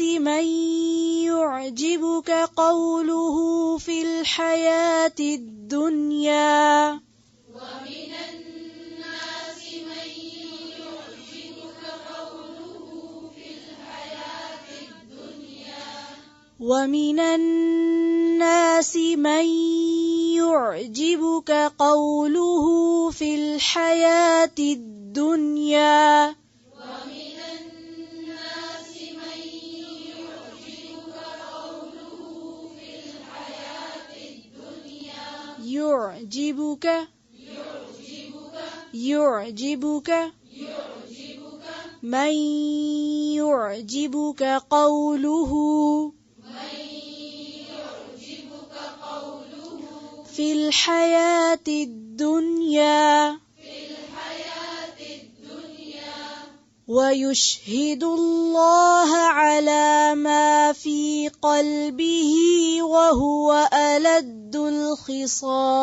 من يعجبك قوله في الحياة الدنيا ومن الناس من يعجبك قوله في الحياة الدنيا يعجبك من يعجبك قوله في الحياة الدنيا ويشهد الله على ما في قلبه وهو ألد الخصام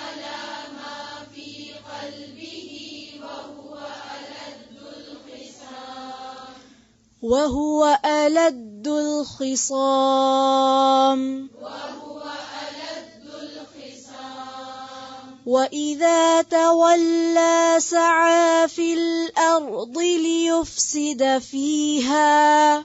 على ما في قلبه وهو ألد الخصام وإذا تولى سعى في الأرض ليفسد فيها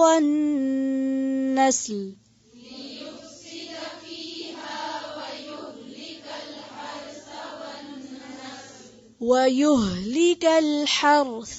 والنسل ويهلك الحرث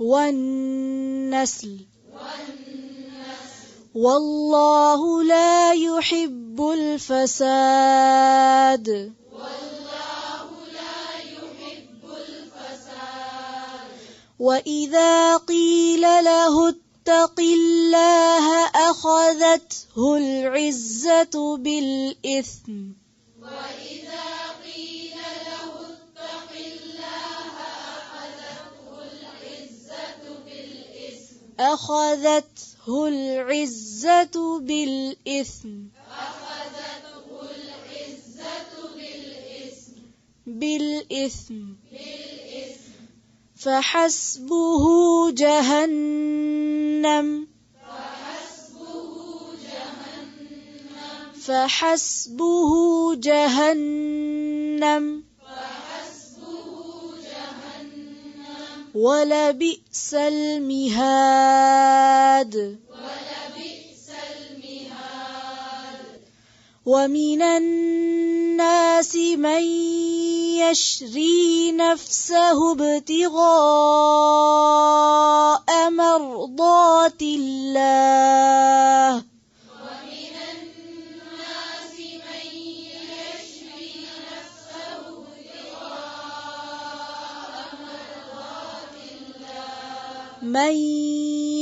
والنسل والله لا يحب الفساد وإذا قيل له اتق الله أخذته العزة بالإثم أخذته العزة بالإثم فحسبه جهنم ولبئس المهاد ومن الناس من يشري نفسه ابتغاء مرضات الله من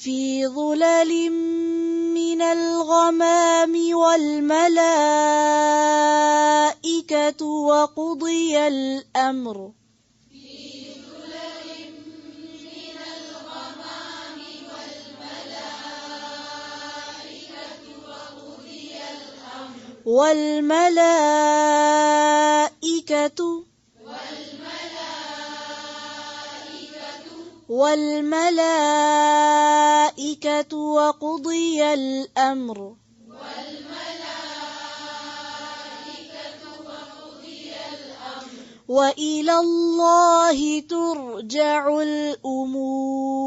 في ظلل من الغمام والملائكة وقضي الأمر والملائكة وقضي الأمر وإلى الله ترجع الأمور.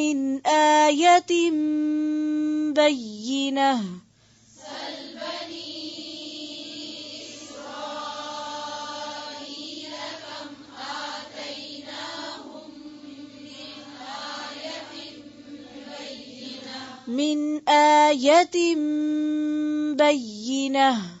من آية بينة من آية بينة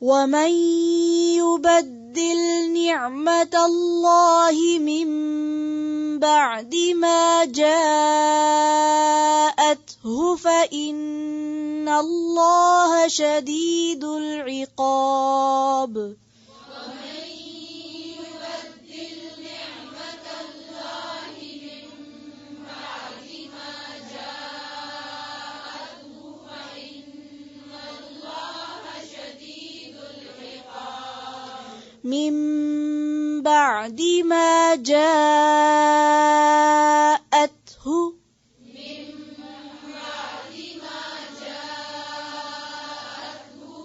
ومن يبدل نعمة الله من بعد ما جاءته فإن الله شديد العقاب من بعد ما جاءته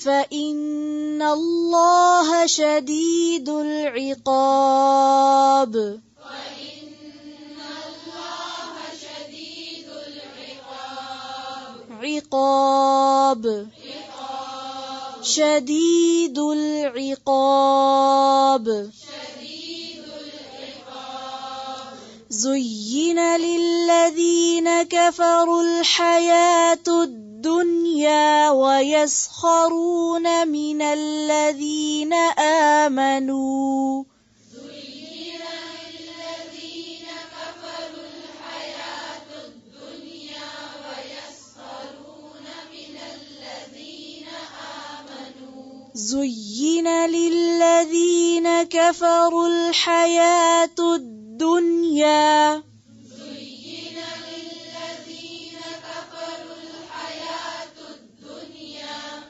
فإن الله شديد العقاب عقاب شديد العقاب زين للذين كفروا الحياة الدنيا ويسخرون من الذين آمنوا زين للذين كفروا الحياة الدنيا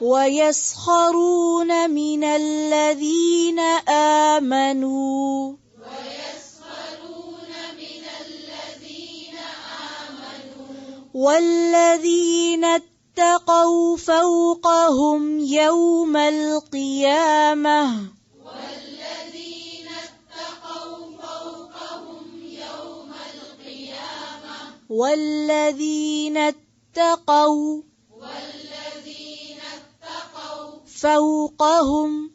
ويسخرون من الذين آمنوا والذين اتقوا فوقهم يوم القيامة والذين اتقوا فوقهم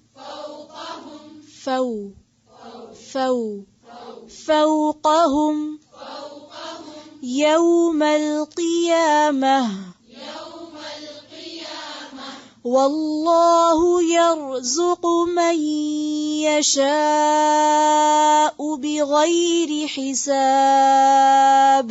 فوقهم يوم القيامة والله يرزق من يشاء بغير حساب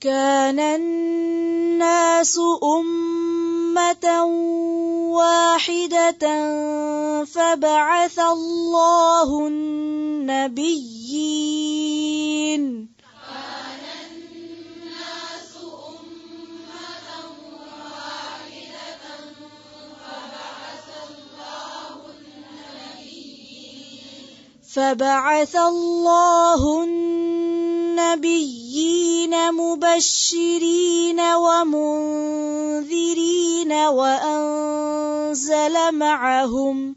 كان الناس أمة واحدة فبعث الله النبيين فبعث الله النبيين مبشرين ومنذرين وأنزل معهم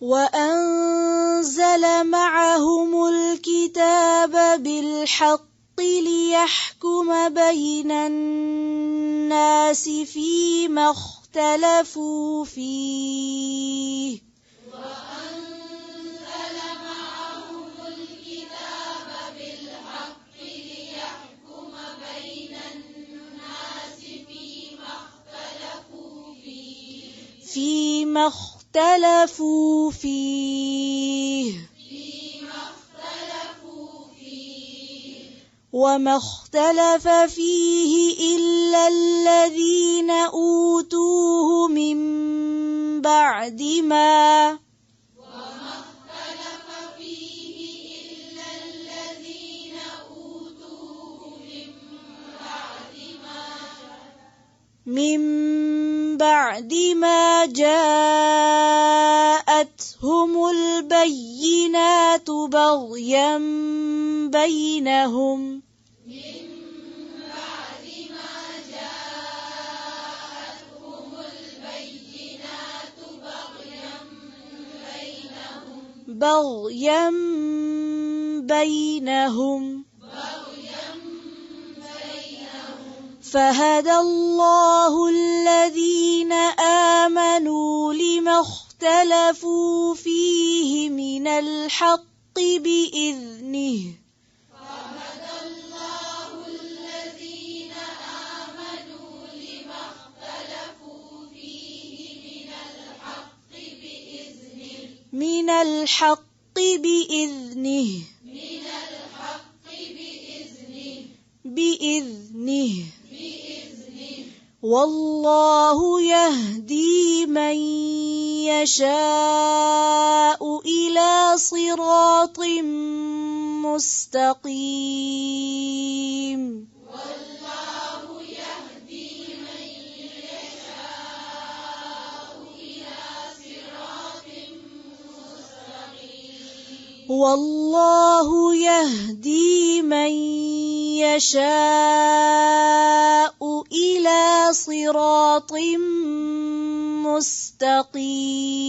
وأنزل معهم الكتاب بالحق ليحكم بين الناس فيما اختلفوا فيه فيما اختلفوا فيه وما اختلف فيه إلا الذين أوتوه من بعد ما جاءتهم البينات بغيا بينهم فهدى الله الذين آمنوا لما اختلفوا فيه من الحق بإذنه بإذنه والله يهدي من يشاء إلى صراط مستقيم والله يهدي من يشاء إلى صراط مستقيم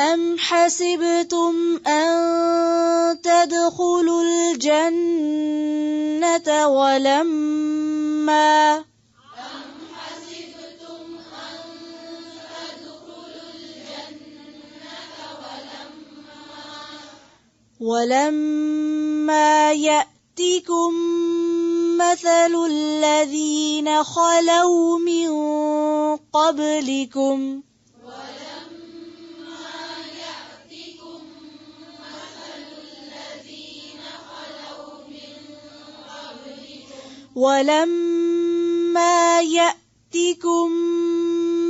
أم حسبتم أن تدخلوا الجنة ولما يأتكم مثل الذين خلوا من قبلكم ولما يأتكم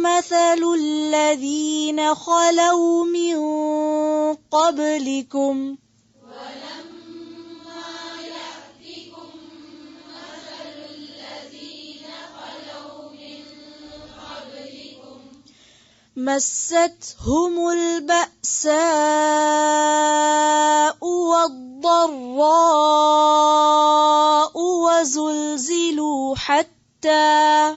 مثل الذين خلوا من قبلكم مستهم البأساء والضراء وزلزلوا حتى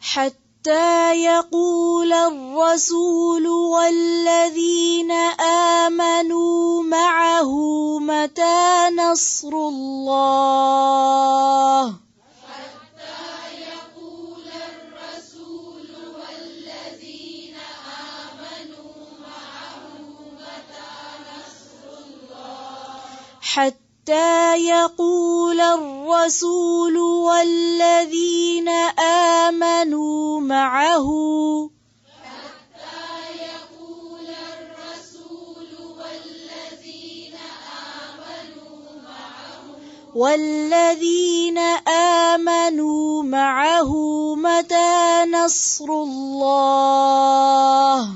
حتى يقول الرسول والذين آمنوا معه متى نصر الله حتى يقول الرسول والذين آمنوا معه متى نصر الله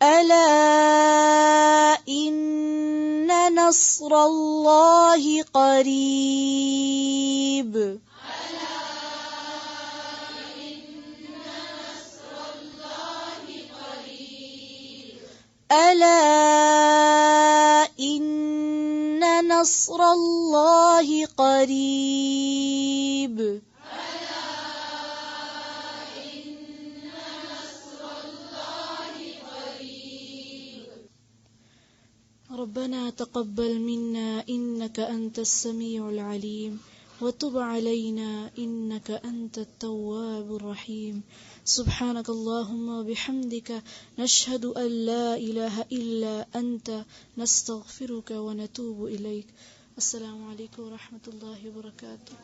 ألا إن نصر الله قريب ألا إن نصر الله قريب ربنا تقبل منا إنك أنت السميع العليم وتب علينا إنك أنت التواب الرحيم سبحانك اللهم وبحمدك نشهد أن لا إله إلا أنت نستغفرك ونتوب إليك. السلام عليكم ورحمة الله وبركاته.